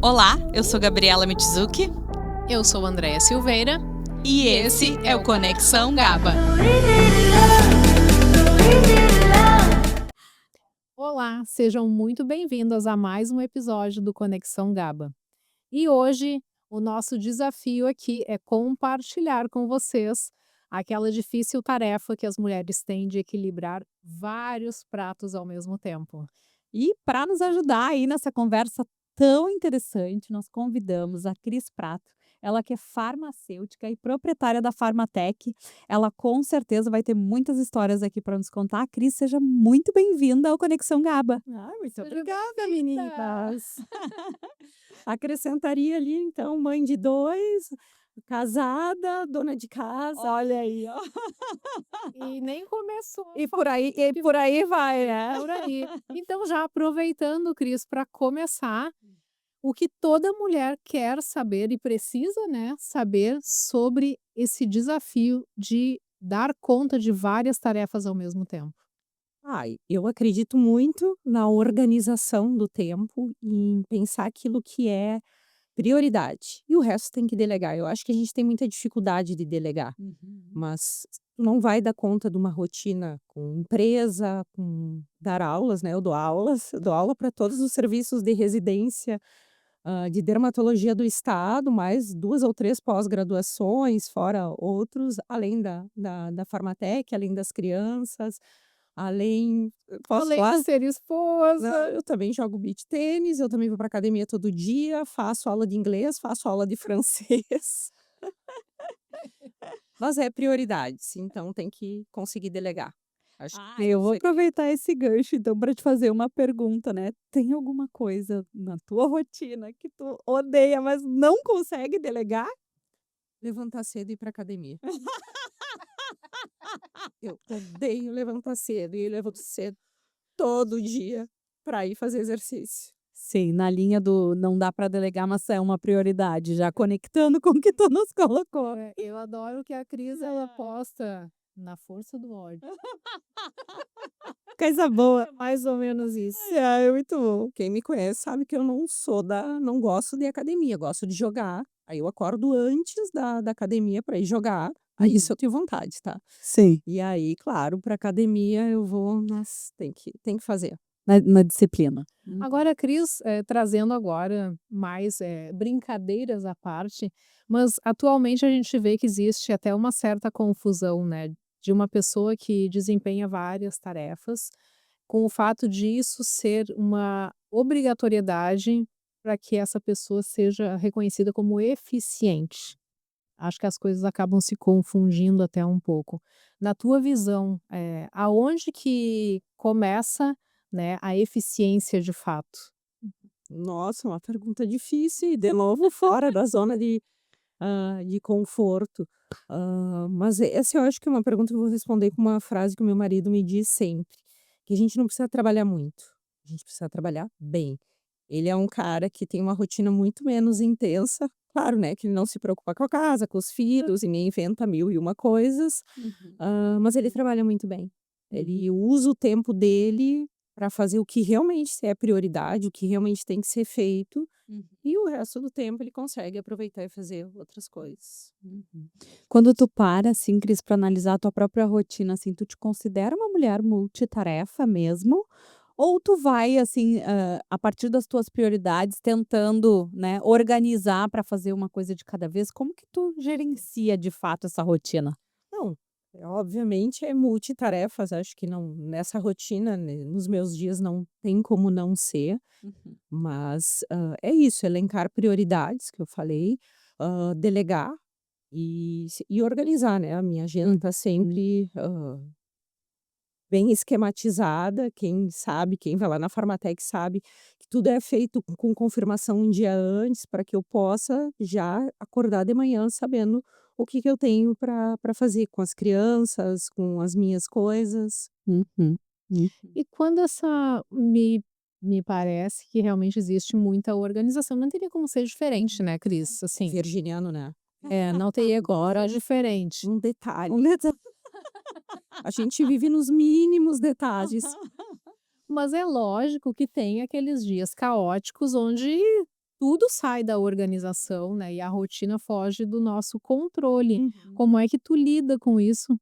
Olá, eu sou Gabriela Michizuki Eu sou Andréia Silveira e esse é o Conexão Gaba. Olá, sejam muito bem-vindas a mais um episódio do Conexão Gaba. E hoje o nosso desafio aqui é compartilhar com vocês aquela difícil tarefa que as mulheres têm de equilibrar vários pratos ao mesmo tempo. E para nos ajudar aí nessa conversa tão interessante, nós convidamos a Cris Prato. Ela que é farmacêutica e proprietária da Farmatec. Ela com certeza vai ter muitas histórias aqui para nos contar. Cris, seja muito bem-vinda ao Conexão Gaba. Muito Seja obrigada, bem-vinda. meninas. Acrescentaria ali, então, mãe de 2, casada, dona de casa. Olha aí, ó. E nem começou. E por aí vai, né? Por aí. Então, já aproveitando, Cris, para começar, o que toda mulher quer saber e precisa, né, saber sobre esse desafio de dar conta de várias tarefas ao mesmo tempo. Eu acredito muito na organização do tempo e em pensar aquilo que é prioridade. E o resto tem que delegar. Eu acho que a gente tem muita dificuldade de delegar. Mas não vai dar conta de uma rotina com empresa, com dar aulas, né? Eu dou aula para todos os serviços de residência, de dermatologia do estado, mais 2 ou 3 pós-graduações, fora outros, além da Farmatec, além das crianças, além posso Além falar? de ser esposa. Não, eu também jogo beach tênis, eu também vou para academia todo dia, faço aula de inglês, faço aula de francês. Mas é prioridades, então tem que conseguir delegar. Acho que Eu vou aproveitar esse gancho, então, para te fazer uma pergunta, né? Tem alguma coisa na tua rotina que tu odeia, mas não consegue delegar? levantar cedo e ir para academia. Eu odeio levantar cedo e eu levanto cedo todo dia para ir fazer exercício. Sim, na linha do não dá para delegar, mas é uma prioridade, já conectando com o que tu nos colocou. Eu adoro que a Cris ela posta na força do ódio. Coisa boa. É mais ou menos isso. É muito bom. Quem me conhece sabe que eu não gosto de academia, gosto de jogar. Aí eu acordo antes da academia para ir jogar. Aí isso eu tenho vontade, tá? Sim, E aí, claro, para academia eu vou, mas tem que fazer. na disciplina. Agora, Cris, trazendo agora mais brincadeiras à parte, mas atualmente a gente vê que existe até uma certa confusão, né, de uma pessoa que desempenha várias tarefas, com o fato de isso ser uma obrigatoriedade para que essa pessoa seja reconhecida como eficiente. Acho que as coisas acabam se confundindo até um pouco. Na tua visão, aonde que começa, né, a eficiência de fato? Nossa, uma pergunta difícil e de novo fora da zona de conforto. Mas essa eu acho que é uma pergunta que eu vou responder com uma frase que o meu marido me diz sempre, que a gente não precisa trabalhar muito, a gente precisa trabalhar bem. Ele é um cara que tem uma rotina muito menos intensa, claro, né, que ele não se preocupa com a casa, com os filhos e nem inventa mil e uma coisas, mas ele trabalha muito bem. Ele usa o tempo dele para fazer o que realmente é prioridade, o que realmente tem que ser feito, e o resto do tempo ele consegue aproveitar e fazer outras coisas. Quando tu para, assim, Cris, para analisar a tua própria rotina, assim, tu te considera uma mulher multitarefa mesmo? Ou tu vai, assim, a partir das tuas prioridades, tentando, né, organizar para fazer uma coisa de cada vez? Como que tu gerencia de fato essa rotina? Não, obviamente é multitarefas, acho que não nessa rotina, né, nos meus dias não tem como não ser, mas, é isso, elencar prioridades que eu falei, delegar e organizar, né, a minha agenda tá sempre, bem esquematizada, quem sabe, quem vai lá na Farmatec sabe que tudo é feito com confirmação um dia antes, para que eu possa já acordar de manhã sabendo o que que eu tenho para fazer com as crianças, com as minhas coisas. Uhum, uhum. E quando me parece que realmente existe muita organização, não teria como ser diferente, né, Cris? Assim, Virginiano, né. não teria como ser diferente. Um detalhe. A gente vive nos mínimos detalhes. Mas é lógico que tem aqueles dias caóticos onde tudo sai da organização, né, e a rotina foge do nosso controle. Uhum. Como é que tu lida com isso?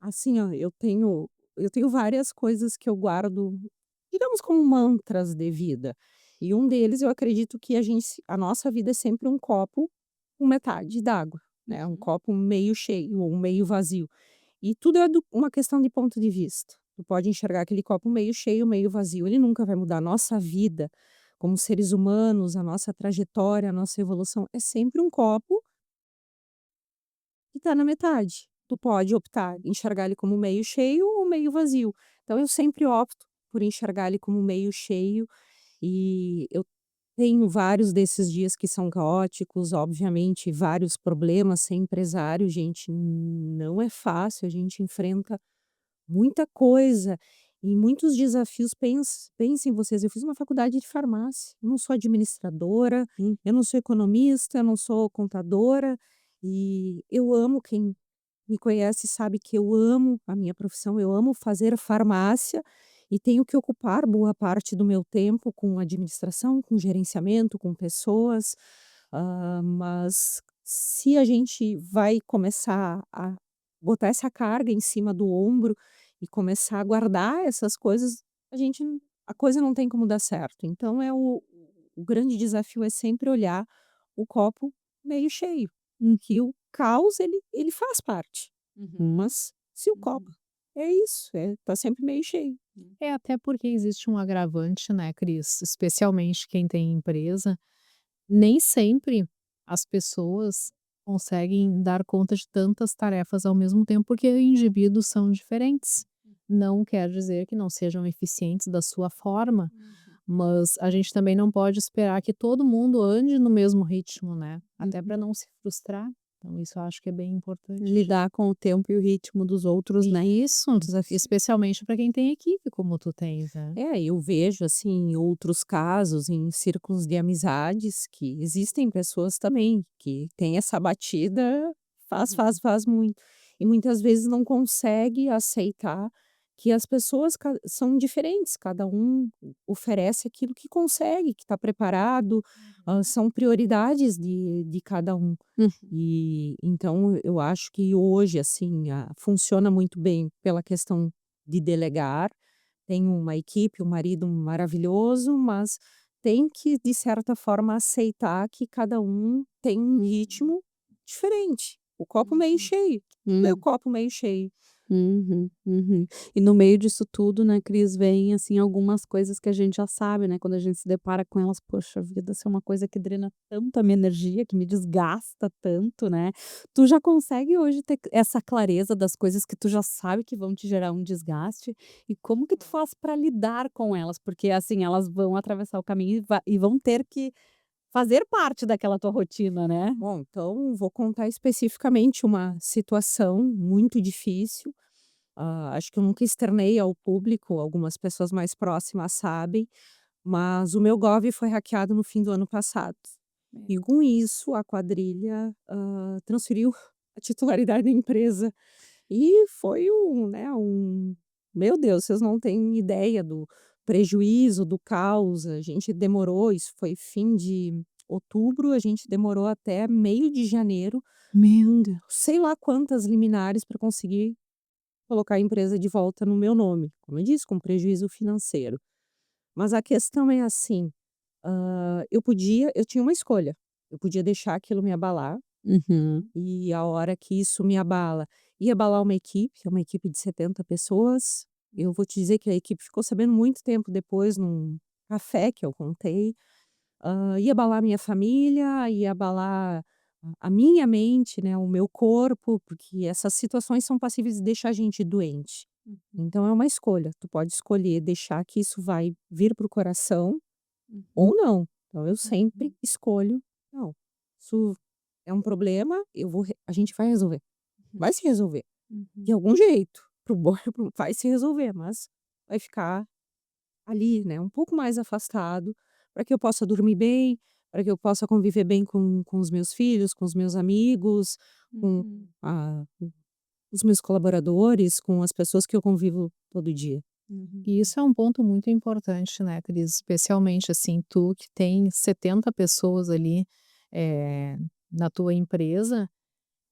Assim, ó, eu tenho várias coisas que eu guardo, digamos, como mantras de vida. E um deles, eu acredito que a nossa vida é sempre um copo com metade d'água, né? Um copo meio cheio ou meio vazio. E tudo é uma questão de ponto de vista. Tu pode enxergar aquele copo meio cheio, meio vazio. Ele nunca vai mudar. A nossa vida, como seres humanos, a nossa trajetória, a nossa evolução, é sempre um copo que está na metade. Tu pode optar enxergar ele como meio cheio ou meio vazio. Então eu sempre opto por enxergar ele como meio cheio e eu tenho vários desses dias que são caóticos, obviamente, vários problemas. Ser empresário, gente, não é fácil, a gente enfrenta muita coisa e muitos desafios. Pensem vocês, eu fiz uma faculdade de farmácia, eu não sou administradora, eu não sou economista, eu não sou contadora, e eu amo. Quem me conhece sabe que eu amo a minha profissão, eu amo fazer farmácia e tenho que ocupar boa parte do meu tempo com administração, com gerenciamento, com pessoas, mas se a gente vai começar a botar essa carga em cima do ombro e começar a guardar essas coisas, a coisa não tem como dar certo. Então o grande desafio é sempre olhar o copo meio cheio, em que o caos ele faz parte, Uhum, mas se o copo uhum. é isso, tá sempre meio cheio. É, até porque existe um agravante, né, Cris, especialmente quem tem empresa, nem sempre as pessoas conseguem dar conta de tantas tarefas ao mesmo tempo, porque indivíduos são diferentes. Não quer dizer que não sejam eficientes da sua forma, mas a gente também não pode esperar que todo mundo ande no mesmo ritmo, né? Até Uhum. para não se frustrar. Então, isso eu acho que é bem importante. Lidar com o tempo e o ritmo dos outros, né? Isso, um desafio, especialmente para quem tem equipe, como tu tens, né? Eu vejo, assim, em outros casos, em círculos de amizades, que existem pessoas também que têm essa batida, faz muito. E muitas vezes não consegue aceitar que as pessoas são diferentes, cada um oferece aquilo que consegue, que está preparado, são prioridades de cada um. Uhum. E então eu acho que hoje, assim, funciona muito bem pela questão de delegar. Tenho uma equipe, um marido maravilhoso, mas tem que, de certa forma, aceitar que cada um tem um ritmo diferente. O copo meio cheio, meu Hum. copo meio cheio. Uhum, uhum. E no meio disso tudo, né, Cris, vem, assim, algumas coisas que a gente já sabe, né, quando a gente se depara com elas, poxa vida, isso é uma coisa que drena tanto a minha energia, que me desgasta tanto, né? Tu já consegue hoje ter essa clareza das coisas que tu já sabe que vão te gerar um desgaste? E como que tu faz para lidar com elas? Porque, assim, elas vão atravessar o caminho e vão ter que fazer parte daquela tua rotina, né? Bom, então vou contar especificamente uma situação muito difícil. Acho que eu nunca externei ao público, algumas pessoas mais próximas sabem, mas o meu Gov foi hackeado no fim do ano passado. E com isso, a quadrilha, transferiu a titularidade da empresa. E foi meu Deus, vocês não têm ideia do prejuízo, do caos. A gente demorou, isso foi fim de outubro, a gente demorou até meio de janeiro, Meu Deus. sei lá quantas liminares para conseguir colocar a empresa de volta no meu nome. Como eu disse, com prejuízo financeiro. Mas a questão é assim, eu tinha uma escolha. Eu podia deixar aquilo me abalar, Uhum. e a hora que isso me abala, ia abalar uma equipe, é uma equipe de 70 pessoas. Eu vou te dizer que a equipe ficou sabendo muito tempo depois, num café que eu contei. Ia abalar minha família, ia abalar a minha mente, né, o meu corpo, porque essas situações são passíveis de deixar a gente doente. Uhum. Então é uma escolha, tu pode escolher deixar que isso vai vir para o coração Uhum. ou não. Então eu sempre Uhum. escolho: "Não, isso é um problema, a gente vai resolver, Uhum. vai se resolver, de Uhum. algum jeito, para o bom e para vai se resolver, mas vai ficar ali, né, um pouco mais afastado, para que eu possa dormir bem, para que eu possa conviver bem com os meus filhos, com os meus amigos, com Uhum. a os meus colaboradores, com as pessoas que eu convivo todo dia". Uhum. E isso é um ponto muito importante, né, Cris? Especialmente assim, tu que tem 70 pessoas ali na tua empresa,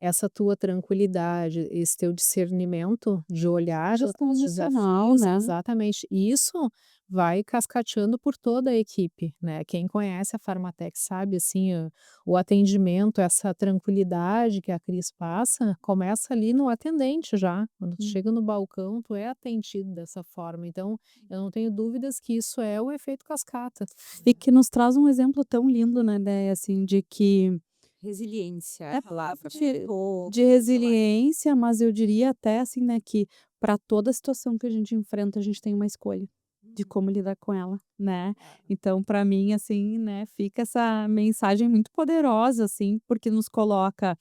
essa tua tranquilidade, esse teu discernimento de olhar Gestão os emocional, desafios, né? exatamente. E isso vai cascateando por toda a equipe, né? Quem conhece a Farmatec sabe assim, o atendimento, essa tranquilidade que a Cris passa, começa ali no atendente já. Quando tu Hum. chega no balcão, tu é atendido dessa forma. Então, eu não tenho dúvidas que isso é o efeito cascata. E que nos traz um exemplo tão lindo, né, Déia, assim, de que Resiliência é é a palavra que de ficou de resiliência, mas eu diria até, assim, né, que para toda situação que a gente enfrenta, a gente tem uma escolha de como lidar com ela, né. Então para mim, assim, né, fica essa mensagem muito poderosa, assim, porque nos coloca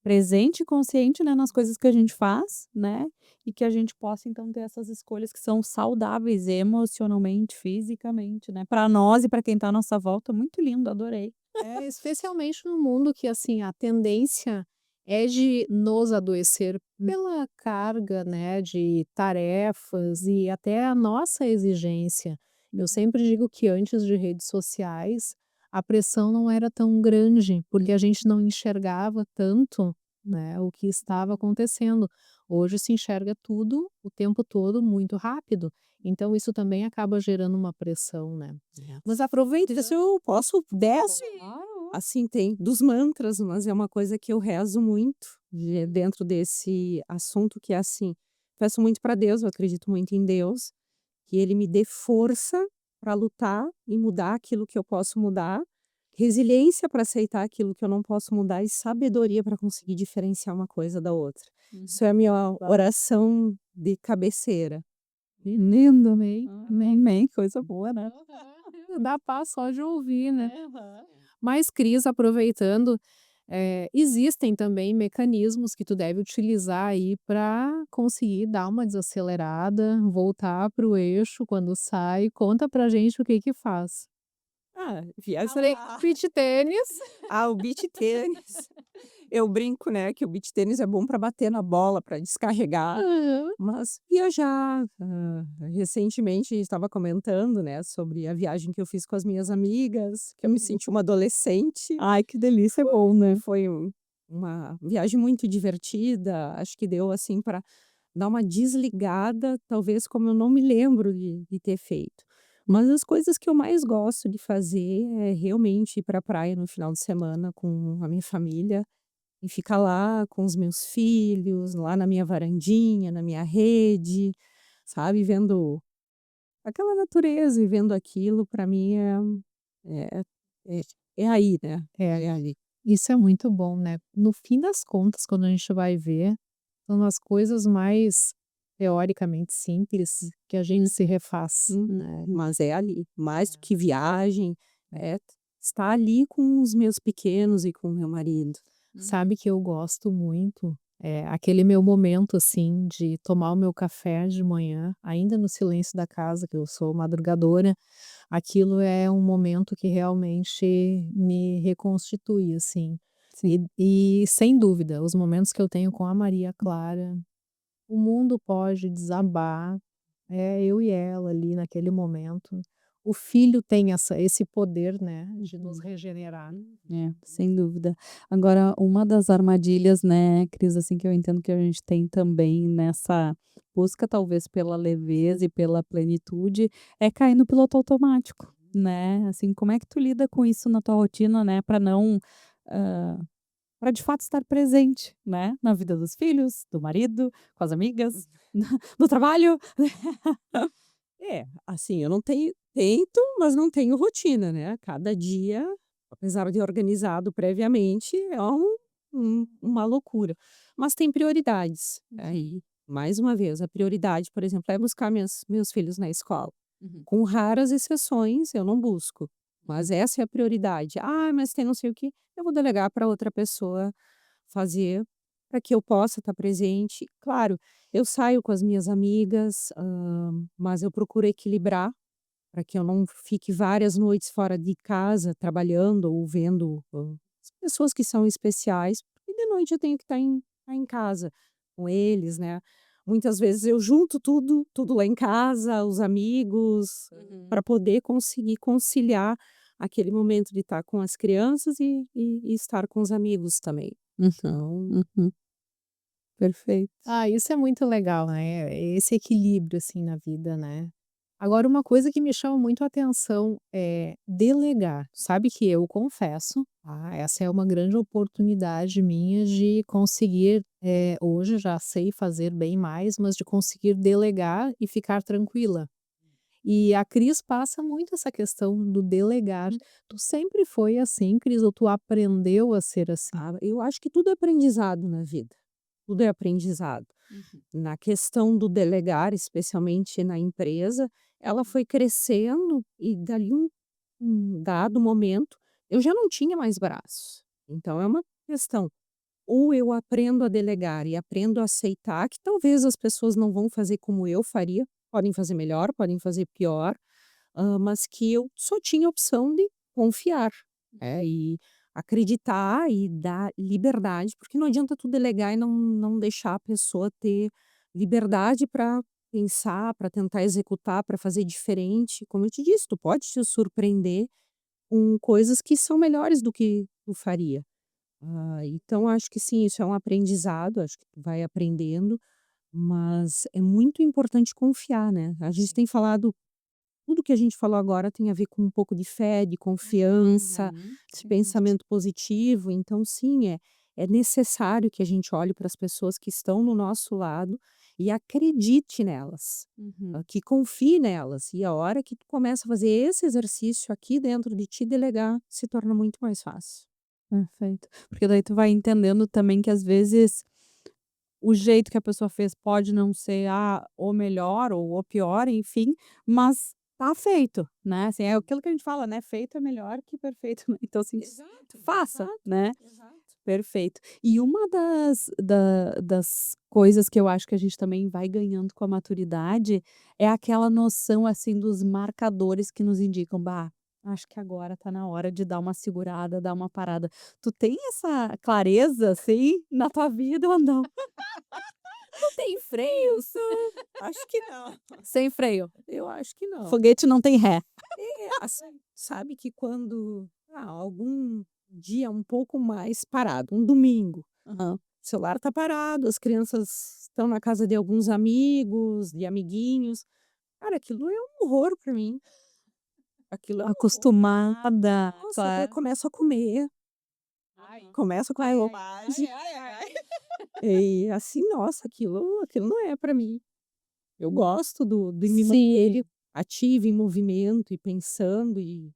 presente e consciente, né, nas coisas que a gente faz, né, e que a gente possa então ter essas escolhas que são saudáveis emocionalmente, fisicamente, né, para nós e para quem está à nossa volta. Muito lindo, adorei. É, especialmente no mundo que, assim, a tendência é de nos adoecer pela carga, né, de tarefas e até a nossa exigência. Eu sempre digo que antes de redes sociais, a pressão não era tão grande, porque a gente não enxergava tanto, né, o que estava acontecendo. Hoje se enxerga tudo o tempo todo muito rápido. Então isso também acaba gerando uma pressão, né. Mas aproveita, se eu posso, desce. Claro. Assim, tem dos mantras, mas é uma coisa que eu rezo muito dentro desse assunto, que é assim, peço muito para Deus, eu acredito muito em Deus, que ele me dê força para lutar e mudar aquilo que eu posso mudar, resiliência para aceitar aquilo que eu não posso mudar e sabedoria para conseguir diferenciar uma coisa da outra. Isso é a minha oração de cabeceira. Que lindo, amei. Amém, amém, coisa boa, né. Dá paz só de ouvir, né. Mas Cris, aproveitando, existem também mecanismos que tu deve utilizar aí para conseguir dar uma desacelerada, voltar para o eixo quando sai. Conta pra gente o que que faz. Ah, viagem. Beach tênis. O beach tênis. Eu brinco, né, que o beach tênis é bom para bater na bola, para descarregar, Aham. mas viajar, recentemente estava comentando, né, sobre a viagem que eu fiz com as minhas amigas, que eu me senti uma adolescente. Ai, que delícia, é bom, né. Foi uma viagem muito divertida, acho que deu, assim, para dar uma desligada, talvez como eu não me lembro de ter feito. Mas as coisas que eu mais gosto de fazer é realmente ir para a praia no final de semana com a minha família e ficar lá com os meus filhos, lá na minha varandinha, na minha rede, sabe, vendo aquela natureza e vendo aquilo, para mim é é é aí, né, É, é ali. isso é muito bom, né. No fim das contas, quando a gente vai ver, são as coisas mais teoricamente simples que a gente se refaz, né. Mas é ali, mais do que viagem, é estar ali com os meus pequenos e com o meu marido. Sabe que eu gosto muito, aquele meu momento, assim, de tomar o meu café de manhã, ainda no silêncio da casa, que eu sou madrugadora, aquilo é um momento que realmente me reconstitui, assim. E sem dúvida, os momentos que eu tenho com a Maria Clara, o mundo pode desabar, é eu e ela ali naquele momento. O filho tem esse poder, né, de nos regenerar. É, sem dúvida. Agora, uma das armadilhas, né, Cris, assim, que eu entendo que a gente tem também nessa busca, talvez pela leveza e pela plenitude, é cair no piloto automático, né? Assim, como é que tu lida com isso na tua rotina, né, para não, para de fato estar presente, né, na vida dos filhos, do marido, com as amigas, no trabalho? É, assim, eu não tento, mas não tenho rotina, né, cada dia, apesar de organizado previamente, é uma loucura. Mas tem prioridades, aí, mais uma vez, a prioridade, por exemplo, é buscar meus filhos na escola. Com raras exceções, eu não busco, mas essa é a prioridade. "Ah, mas tem não sei o quê", eu vou delegar para outra pessoa fazer, para que eu possa estar presente. Claro, eu saio com as minhas amigas, mas eu procuro equilibrar, para que eu não fique várias noites fora de casa trabalhando ou vendo, as pessoas que são especiais, e de noite eu tenho que estar em casa com eles, né. muitas vezes eu junto tudo lá em casa, os amigos, para poder conseguir conciliar aquele momento de estar com as crianças e estar com os amigos também. Então Uhum. Perfeito. Ah, isso é muito legal, né, esse equilíbrio, assim, na vida, né. Agora uma coisa que me chama muito a atenção é delegar. Sabe que eu confesso, tá, essa é uma grande oportunidade minha de conseguir, hoje já sei fazer bem mais, mas de conseguir delegar e ficar tranquila. E a Cris passa muito essa questão do delegar. Tu sempre foi assim, Cris, ou tu aprendeu a ser assim? eu acho que tudo é aprendizado na vida, tudo é aprendizado. Na questão do delegar, especialmente na empresa, ela foi crescendo e dali um dado momento, eu já não tinha mais braços. Então é uma questão, ou eu aprendo a delegar e aprendo a aceitar que talvez as pessoas não vão fazer como eu faria, podem fazer melhor, podem fazer pior, mas que eu só tinha a opção de confiar, e acreditar e dar liberdade, porque não adianta tu delegar e não deixar a pessoa ter liberdade para pensar, para tentar executar, para fazer diferente. Como eu te disse, tu pode te surpreender com coisas que são melhores do que tu faria. Então acho que sim, isso é um aprendizado, acho que tu vai aprendendo, mas é muito importante confiar, né. A gente tem falado tudo que a gente falou agora tem a ver com um pouco de fé, de confiança, de Sim. pensamento positivo, então sim, é necessário que a gente olhe para as pessoas que estão no nosso lado e acredite nelas, que confie nelas, e a hora que tu começa a fazer esse exercício aqui dentro de ti, delegar se torna muito mais fácil. Perfeito. Porque daí tu vai entendendo também que às vezes o jeito que a pessoa fez pode não ser, o melhor ou o pior, enfim, mas tá feito, né, assim, é aquilo que a gente fala, né, feito é melhor que perfeito, né, então assim, Exato, faça, exato, né. exato. Perfeito. E uma das coisas que eu acho que a gente também vai ganhando com a maturidade, é aquela noção, assim, dos marcadores que nos indicam: "Bah, acho que agora tá na hora de dar uma segurada, dar uma parada". Tu tem essa clareza, assim, na tua vida ou não? Não tem freio, Acho que não, sem freio, eu acho que não. foguete não tem ré. Assim, sabe que quando, algum dia um pouco mais parado, um domingo, Aham. o celular tá parado, as crianças estão na casa de alguns amigos, de amiguinhos, cara, aquilo é um horror pra mim, aquilo é um horror. Acostumada, Nossa, daí eu claro. começo a comer, começo com a Ai, ai, bobagem, ai, ai, ai. e assim, nossa, aquilo não é pra mim. Eu gosto de me Sim. manter ativa, em movimento e pensando e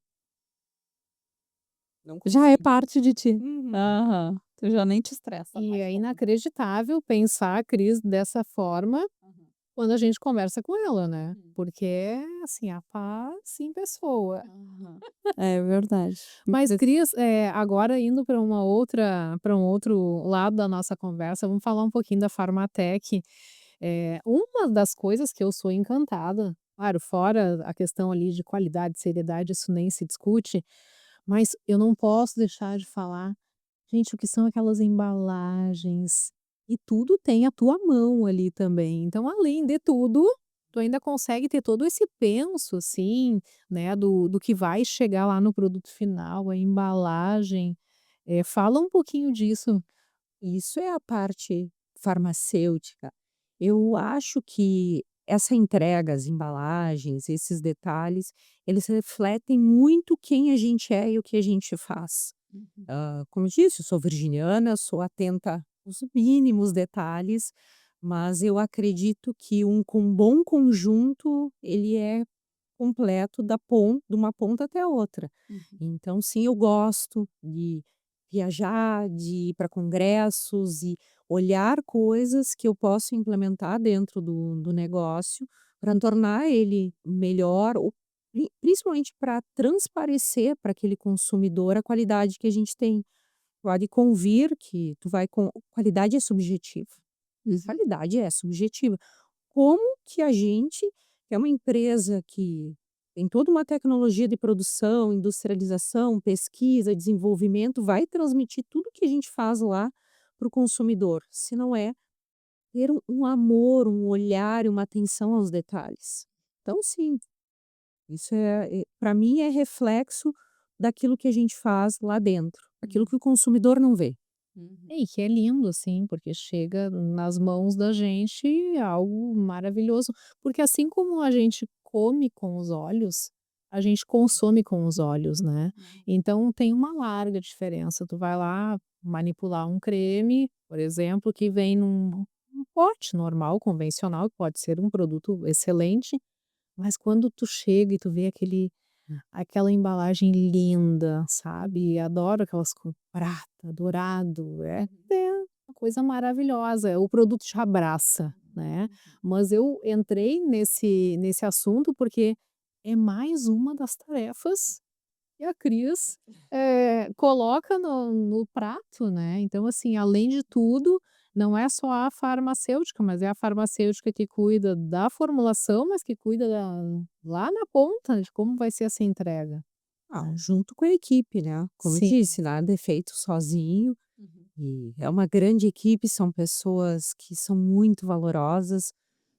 não Já é consigo. parte de ti. Uhum. Aham. Tu já nem te estressa E mais é com inacreditável pensar a Cris dessa forma quando a gente conversa com ela, né, porque é, assim, a paz em pessoa. aham. É verdade. Mas Cris, agora indo para um outro lado da nossa conversa, vamos falar um pouquinho da Farmatec. Uma das coisas que eu sou encantada, claro, fora a questão ali de qualidade, seriedade, isso nem se discute, mas eu não posso deixar de falar, gente, o que são aquelas embalagens, e tudo tem a tua mão ali também. Então, além de tudo, tu ainda consegue ter todo esse penso, assim, né, do que vai chegar lá no produto final, a embalagem. Fala um pouquinho disso. Isso é a parte farmacêutica. Eu acho que essa entrega, as embalagens, esses detalhes, eles refletem muito quem a gente é e o que a gente faz. Como eu disse, eu sou virginiana, sou atenta aos mínimos detalhes, mas eu acredito que um com bom conjunto, ele é completo de uma ponta até a outra. Então sim, eu gosto de viajar, de ir para congressos e olhar coisas que eu posso implementar dentro do negócio para tornar ele melhor ou principalmente para transparecer para aquele consumidor a qualidade que a gente tem. Pode convir que tu vai com qualidade é subjetiva, qualidade é subjetiva. Como que a gente, que é uma empresa que tem toda uma tecnologia de produção, industrialização, pesquisa, desenvolvimento, vai transmitir tudo que a gente faz lá para o consumidor, se não é ter um amor, um olhar e uma atenção aos detalhes. Então sim, isso para mim é reflexo daquilo que a gente faz lá dentro, aquilo que o consumidor não vê. Uhum. E que é lindo, assim, porque chega nas mãos da gente algo maravilhoso. Porque assim como a gente come com os olhos, a gente consome com os olhos, né. Então tem uma larga diferença. Tu vai lá manipular um creme, por exemplo, que vem num pote normal, convencional, que pode ser um produto excelente, mas quando tu chega e tu vê aquela embalagem linda, sabe, adoro aquelas cor prata, dourado, é uma coisa maravilhosa, o produto te abraça, né. Mas eu entrei nesse assunto, porque é mais uma das tarefas que a Cris, coloca no prato, né. Então, assim, além de tudo, não é só a farmacêutica, mas é a farmacêutica que cuida da formulação, mas que cuida lá na ponta de como vai ser essa entrega, Ah, né. junto com a equipe, né, como eu Sim. disse, nada é feito sozinho, e é uma grande equipe, são pessoas que são muito valorosas.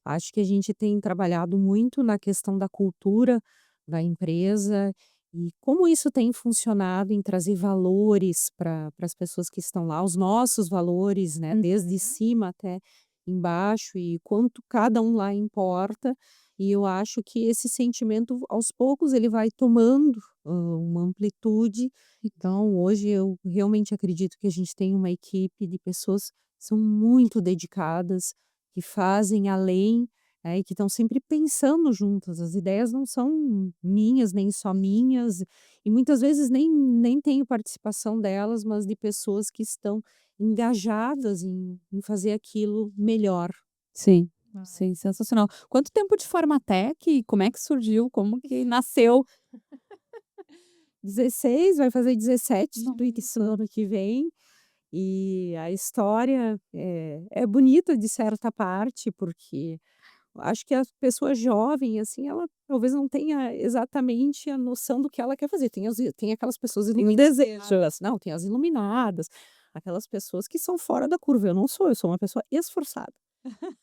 Acho que a gente tem trabalhado muito na questão da cultura da empresa e como isso tem funcionado em trazer valores para as pessoas que estão lá, os nossos valores, né, desde cima até embaixo e quanto cada um lá importa. E eu acho que esse sentimento, aos poucos, ele vai tomando uma amplitude. Então, hoje eu realmente acredito que a gente tem uma equipe de pessoas que são muito dedicadas, que fazem além, e que estão sempre pensando juntas. As ideias não são minhas, nem só minhas, e muitas vezes nem tenho participação delas, mas de pessoas que estão engajadas em fazer aquilo melhor. Sim, Ah. sim, sensacional. Quanto tempo de Formatec? Como é que surgiu? Como que nasceu? 16, vai fazer 17 do Nossa. ano que vem. E a história é bonita de certa parte, porque acho que a pessoa jovem, assim, ela talvez não tenha exatamente a noção do que ela quer fazer. Tem aquelas pessoas desejas, não, tem as iluminadas, aquelas pessoas que são fora da curva. Eu não sou, eu sou uma pessoa esforçada.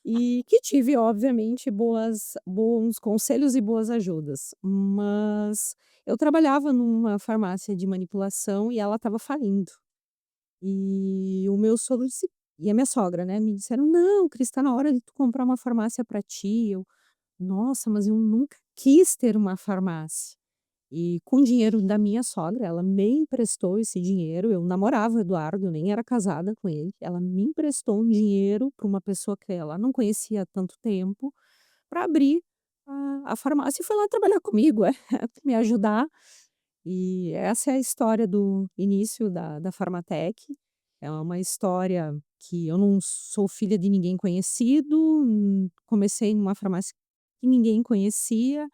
E que tive, obviamente, bons conselhos e boas ajudas. Mas eu trabalhava numa farmácia de manipulação e ela estava falindo. E o meu sogro disse e a minha sogra, né, me disseram: "Não, Cris, tá na hora de tu comprar uma farmácia para ti". Eu: "Nossa, mas eu nunca quis ter uma farmácia". E com o dinheiro da minha sogra, ela me emprestou esse dinheiro, eu namorava o Eduardo, eu nem era casada com ele, ela me emprestou um dinheiro para uma pessoa que ela não conhecia há tanto tempo, para abrir a farmácia e foi lá trabalhar comigo, me ajudar. E essa é a história do início da Farmatec. É uma história que eu não sou filha de ninguém conhecido, comecei numa farmácia que ninguém conhecia,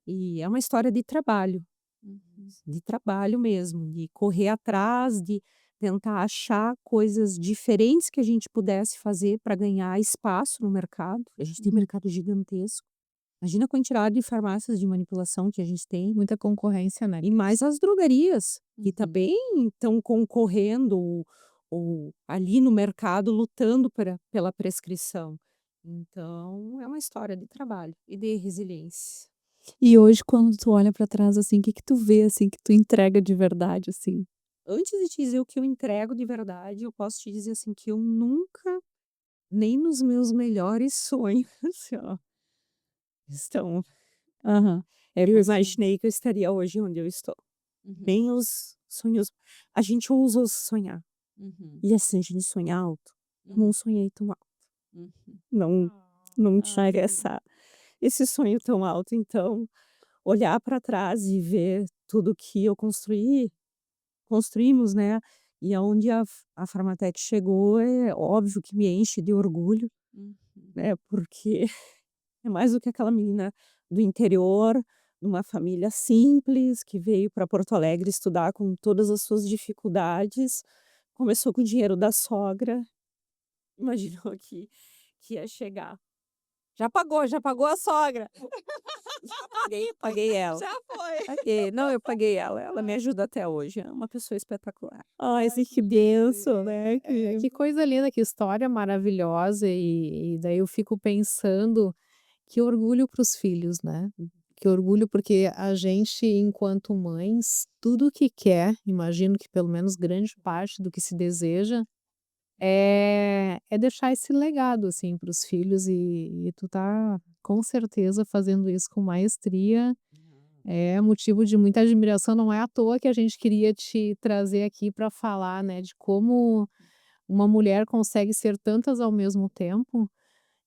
e é uma história Uhum. de trabalho mesmo, de correr atrás, de tentar achar coisas diferentes que a gente pudesse fazer para ganhar espaço no mercado. A gente tem um mercado gigantesco. Imagina a quantidade de farmácias de manipulação que a gente tem. Muita concorrência, né. E mais as drogarias, que Uhum. também estão concorrendo ou ali no mercado lutando pela prescrição. Então, é uma história de trabalho e de resiliência. E hoje quando tu olha pra trás, assim, o que que tu vê, assim, que tu entrega de verdade, assim? Antes de te dizer o que eu entrego de verdade, eu posso te dizer assim que eu nunca, nem nos meus melhores sonhos, assim, ó, estão. Aham. Eu imaginei que eu estaria hoje onde eu estou. Uhum, Nem os sonhos. A gente ousa sonhar. uhum, E assim, a gente sonha alto. Eu uhum, não sonhei tão alto. uhum. Não, Ah. não Ai, tive que lindo. esse sonho tão alto. Então, olhar para trás e ver tudo que eu construímos, né? E aonde a Farmatec chegou, é óbvio que me enche de orgulho, Uhum, né? Porque é mais do que aquela menina do interior, de uma família simples, que veio para Porto Alegre estudar com todas as suas dificuldades. Começou com o dinheiro da sogra, imaginou que ia chegar. Já pagou a sogra. Paguei ela. Já foi. Paguei. Não, eu paguei ela. Ela me ajuda até hoje. É uma pessoa espetacular. Ai, assim, que benção, né? Que coisa linda, que história maravilhosa. E daí eu fico pensando que orgulho para os filhos, né? Que orgulho, porque a gente, enquanto mães, tudo que quer, imagino que pelo menos grande parte do que se deseja, é deixar esse legado, assim, para os filhos. E tu tá com certeza fazendo isso com maestria. É motivo de muita admiração, não é à toa que a gente queria te trazer aqui para falar, né, de como uma mulher consegue ser tantas ao mesmo tempo.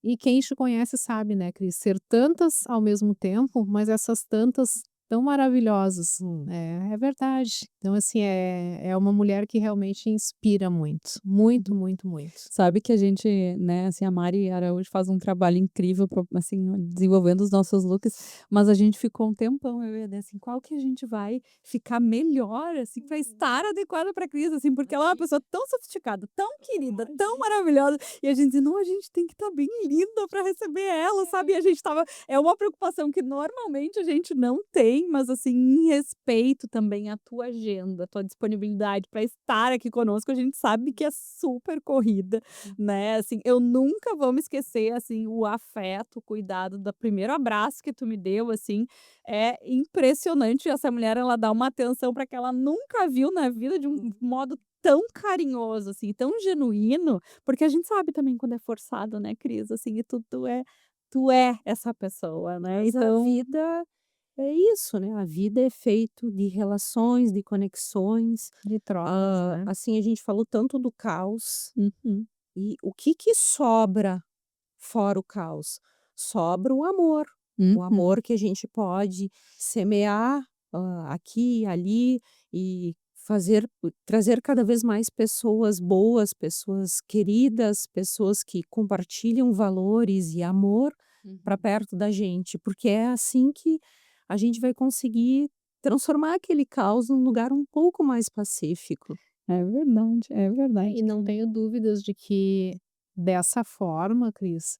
E quem te conhece sabe, né, Cris, ser tantas ao mesmo tempo, mas essas tantas tão maravilhosas. É verdade. Então, assim, é uma mulher que realmente inspira muito. Muito, muito, muito. Sabe que a gente, né, assim, a Mari Araújo faz um trabalho incrível, assim, desenvolvendo os nossos looks, mas a gente ficou um tempão, eu e a Dé, assim, qual que a gente vai ficar melhor, assim, para estar adequada para Cris, assim, porque ela é uma pessoa tão sofisticada, tão querida, tão maravilhosa, e a gente dizia, não, a gente tem que estar bem linda para receber ela, sabe? E a gente tava, é uma preocupação que normalmente a gente não tem, mas assim, em respeito também à tua agenda, à tua disponibilidade para estar aqui conosco, a gente sabe que é super corrida, né? Assim, eu nunca vou me esquecer assim o afeto, o cuidado do primeiro abraço que tu me deu, assim, é impressionante. Essa mulher, ela dá uma atenção para que ela nunca viu na vida de um modo tão carinhoso, assim, tão genuíno, porque a gente sabe também quando é forçado, né, Cris? Assim, e tu é essa pessoa, né? Mas a Então, vida é isso, né? A vida é feito de relações, de conexões. De trocas, né? Assim, a gente falou tanto do caos. uhum, E o que que sobra fora o caos? Sobra o amor. O uhum, amor que a gente pode semear, aqui e ali e trazer cada vez mais pessoas boas, pessoas queridas, pessoas que compartilham valores e amor para uhum. perto da gente, porque é assim que a gente vai conseguir transformar aquele caos num lugar um pouco mais pacífico. É verdade, é verdade. E não tenho dúvidas de que dessa forma, Cris,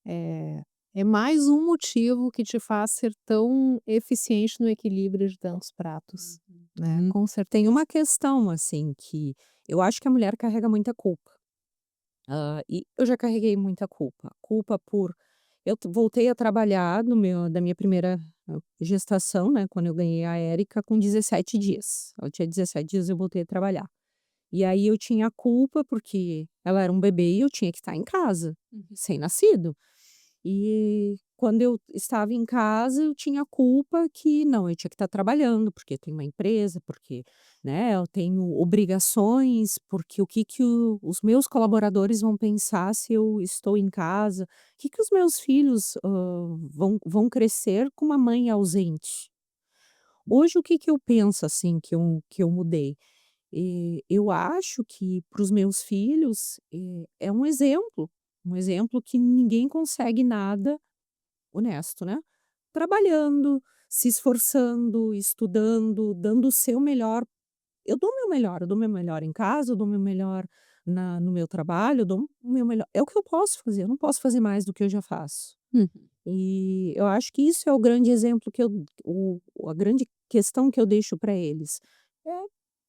é mais um motivo que te faz ser tão eficiente no equilíbrio de tantos pratos, né? Hum, Com certeza. Tem uma questão, assim, que eu acho que a mulher carrega muita culpa. E eu já carreguei muita culpa. Culpa por voltei a trabalhar da minha primeira, gestação, né, quando eu ganhei a Érica com 17 dias. Ela tinha 17 dias, eu voltei a trabalhar. E aí eu tinha culpa, porque ela era um bebê e eu tinha que estar em casa, uhum. recém-nascido. E quando eu estava em casa, eu tinha culpa que não, eu tinha que estar trabalhando, porque eu tenho uma empresa, porque, né, eu tenho obrigações, porque o que que os meus colaboradores vão pensar se eu estou em casa? O que que os meus filhos, vão crescer com uma mãe ausente? Hoje, o que que eu penso, assim, que eu mudei? Eu acho que para os meus filhos, é um exemplo que ninguém consegue nada honesto, né, trabalhando, se esforçando, estudando, dando o seu melhor. Eu dou meu melhor em casa, eu dou meu melhor no meu trabalho, eu dou o meu melhor, é o que eu posso fazer, eu não posso fazer mais do que eu já faço. Uhum. E eu acho que isso é o grande exemplo que a grande questão que eu deixo para eles. É,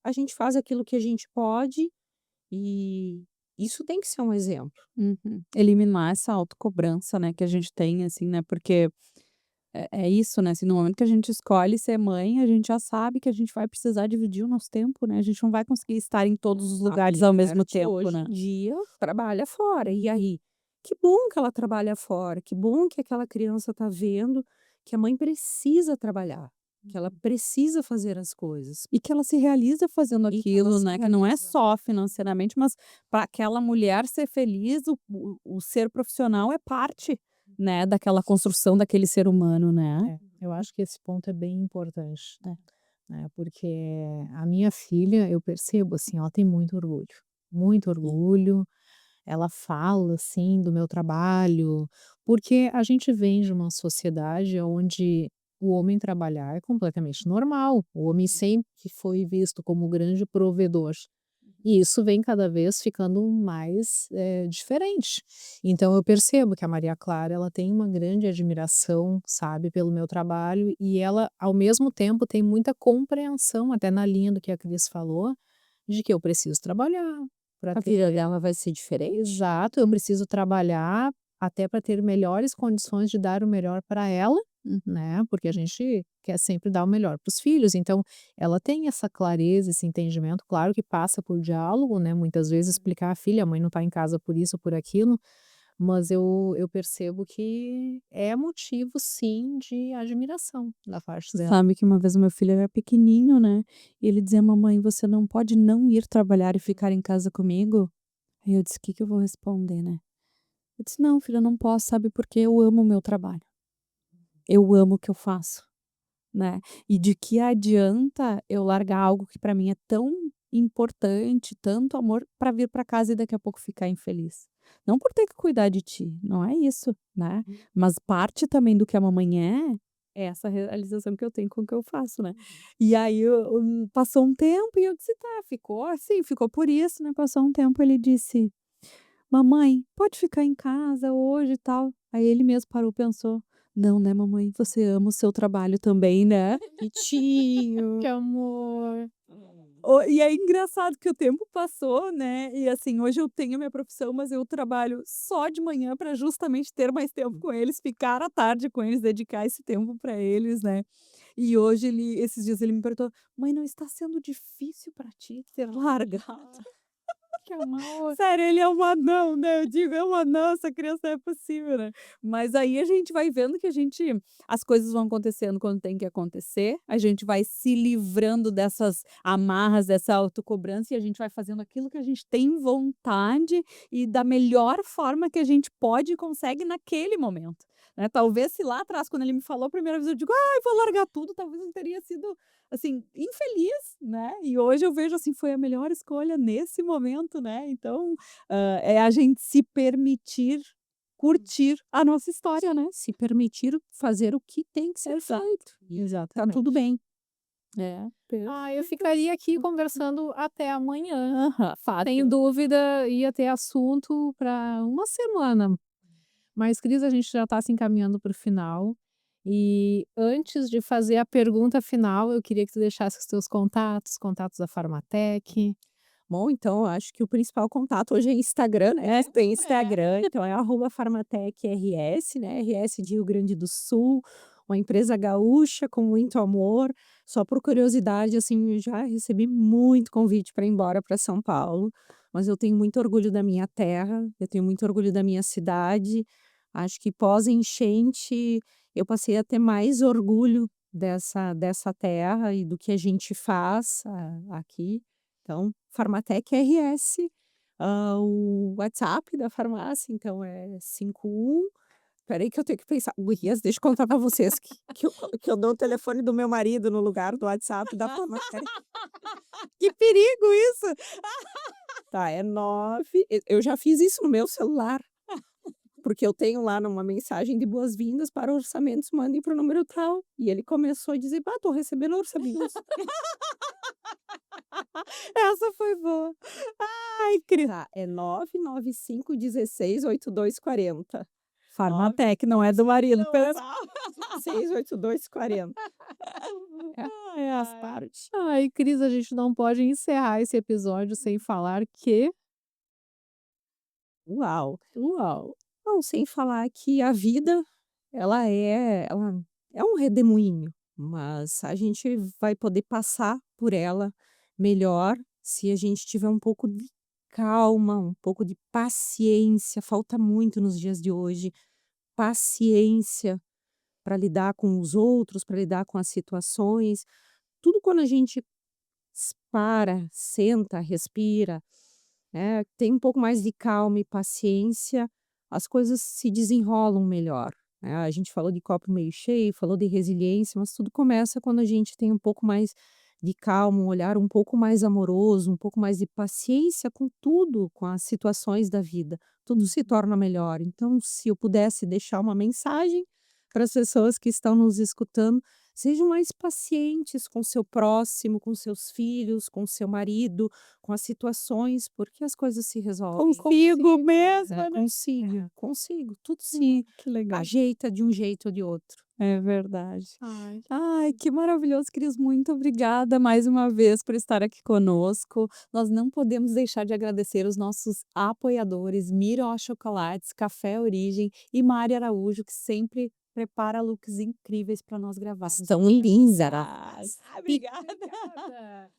a gente faz aquilo que a gente pode e isso tem que ser um exemplo. Uhum. Eliminar essa autocobrança, né, que a gente tem, assim, né, porque é isso, né, assim, no momento que a gente escolhe ser mãe, a gente já sabe que a gente vai precisar dividir o nosso tempo, né, a gente não vai conseguir estar em todos os A lugares ao mulher mesmo de tempo, hoje né. em dia trabalha fora, e aí? Que bom que ela trabalha fora, que bom que aquela criança está vendo que a mãe precisa trabalhar, que ela precisa fazer as coisas, E que ela se realiza fazendo e que ela aquilo, se né, que não é realiza. só financeiramente, mas para aquela mulher ser feliz, o ser profissional é parte, né, daquela construção daquele ser humano, né. Eu acho que esse ponto é bem importante, né? Porque a minha filha, eu percebo assim, ela tem muito orgulho, muito orgulho. Ela fala assim do meu trabalho, porque a gente vem de uma sociedade onde o homem trabalhar é completamente normal. O homem sempre foi visto como o grande provedor. E isso vem cada vez ficando mais, diferente. Então eu percebo que a Maria Clara, ela tem uma grande admiração, sabe, pelo meu trabalho e ela, ao mesmo tempo, tem muita compreensão, até na linha do que a Cris falou, de que eu preciso trabalhar para A ter vida dela vai ser diferente? exato, eu preciso trabalhar até para ter melhores condições de dar o melhor para ela, né, porque a gente quer sempre dar o melhor para os filhos, então ela tem essa clareza, esse entendimento, claro que passa por diálogo, né, muitas vezes explicar: a "Filha, a mãe não está em casa por isso ou por aquilo", mas eu percebo que é motivo sim de admiração da parte dela. Sabe que uma vez o meu filho era pequenininho, né, e ele dizia: "Mamãe, você não pode não ir trabalhar e ficar em casa comigo?" Aí eu disse: "Que eu vou responder, né?" Eu disse: "Não, filho, eu não posso, sabe por quê? Eu amo o meu trabalho. Eu amo o que eu faço." Né. E de que adianta eu largar algo que para mim é tão importante, tanto amor, para vir para casa e daqui a pouco ficar infeliz. Não por ter que cuidar de ti, não é isso, né. Mas parte também do que a mamãe é essa realização que eu tenho com o que eu faço, né. E aí passou um tempo e eu disse: "Tá, ficou assim, ficou por isso, né." Passou um tempo, ele disse: "Mamãe, pode ficar em casa hoje e tal." Aí ele mesmo parou, pensou: "Não, né, mamãe, você ama o seu trabalho também, né?" Que Bonitinho. amor. E é engraçado que o tempo passou, né, e assim, hoje eu tenho a minha profissão, mas eu trabalho só de manhã para justamente ter mais tempo com eles, ficar à tarde com eles, dedicar esse tempo para eles, né. E hoje esses dias ele me perguntou: "Mãe, não está sendo difícil para ti ter largado?" Que amor. Sério, ele é um anão, né, eu digo: "É um anão, essa criança não é possível, né". Mas aí a gente vai vendo que as coisas vão acontecendo quando tem que acontecer, a gente vai se livrando dessas amarras, dessa autocobrança e a gente vai fazendo aquilo que a gente tem vontade e da melhor forma que a gente pode e consegue naquele momento, né. Talvez se lá atrás, quando ele me falou a primeira vez, eu digo: "Ai, vou largar tudo", talvez eu teria sido, assim, infeliz, né, e hoje eu vejo, assim, foi a melhor escolha nesse momento, né, então, é a gente se permitir curtir a nossa história, né. Se permitir fazer o que tem que ser Exato, feito. E tá tudo exatamente. bem. É, Ah, eu perfeito. ficaria aqui conversando até amanhã. Aham, Sem fácil. dúvida, ia ter assunto para uma semana. Mas, Cris, a gente já está se encaminhando para o final. E antes de fazer a pergunta final, eu queria que tu deixasse os teus contatos, contatos da Farmatec. Bom, então eu acho que o principal contato hoje é Instagram, né, tem É. Instagram, então é @farmatecrs, né, RS de Rio Grande do Sul, uma empresa gaúcha com muito amor. Só por curiosidade, assim, eu já recebi muito convite para ir embora para São Paulo, mas eu tenho muito orgulho da minha terra, eu tenho muito orgulho da minha cidade. Acho que pós-enchente eu passei a ter mais orgulho dessa terra e do que a gente faz aqui. Então, Farmatec RS, o WhatsApp da farmácia, então é 51 espera aí que eu tenho que pensar. Gurias, deixa eu contar pra vocês que eu dou o telefone do meu marido no lugar do WhatsApp da Farmatec. Que perigo isso! Tá, é 9 eu já fiz isso no meu celular, porque eu tenho lá numa mensagem de boas-vindas para orçamentos, mandem para o número tal. E ele começou a dizer: "Bah, tô recebendo orçamentos". Essa foi boa. Ai, cri Tá, é 995168240. Farmatec, não é do marido, pensa. 9968240. É, Ai, faz ai. parte. Ai, Cris, a gente não pode encerrar esse episódio sem falar que Uau! uau! Não, sem falar que a vida, ela é um redemoinho, mas a gente vai poder passar por ela melhor se a gente tiver um pouco de calma, um pouco de paciência, falta muito nos dias de hoje, paciência para lidar com os outros, para lidar com as situações. Tudo quando a gente para, senta, respira, né, tem um pouco mais de calma e paciência, as coisas se desenrolam melhor, né. A gente falou de copo meio cheio, falou de resiliência, mas tudo começa quando a gente tem um pouco mais de calma, um olhar um pouco mais amoroso, um pouco mais de paciência com tudo, com as situações da vida. Tudo se torna melhor. Então, se eu pudesse deixar uma mensagem para as pessoas que estão nos escutando, Sejam mais pacientes com seu próximo, com seus filhos, com seu marido, com as situações, porque as coisas se resolvem. Consigo mesma, né? Consigo. Tudo se Que legal. ajeita de um jeito ou de outro. É verdade. Ai, Ai, que maravilhoso, Cris. Muito obrigada mais uma vez por estar aqui conosco. Nós não podemos deixar de agradecer os nossos apoiadores, Miro Chocolates, Café Origem e Mari Araújo, que sempre prepara looks incríveis para nós gravarmos. Estão lindas. Obrigada.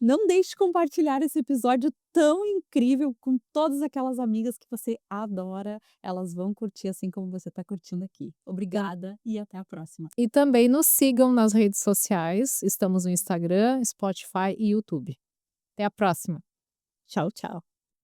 Não deixe de compartilhar esse episódio tão incrível com todas aquelas amigas que você adora. Elas vão curtir assim como você está curtindo aqui. Obrigada e até a próxima. E também nos sigam nas redes sociais. Estamos no Instagram, Spotify e YouTube. Até a próxima. Tchau, tchau.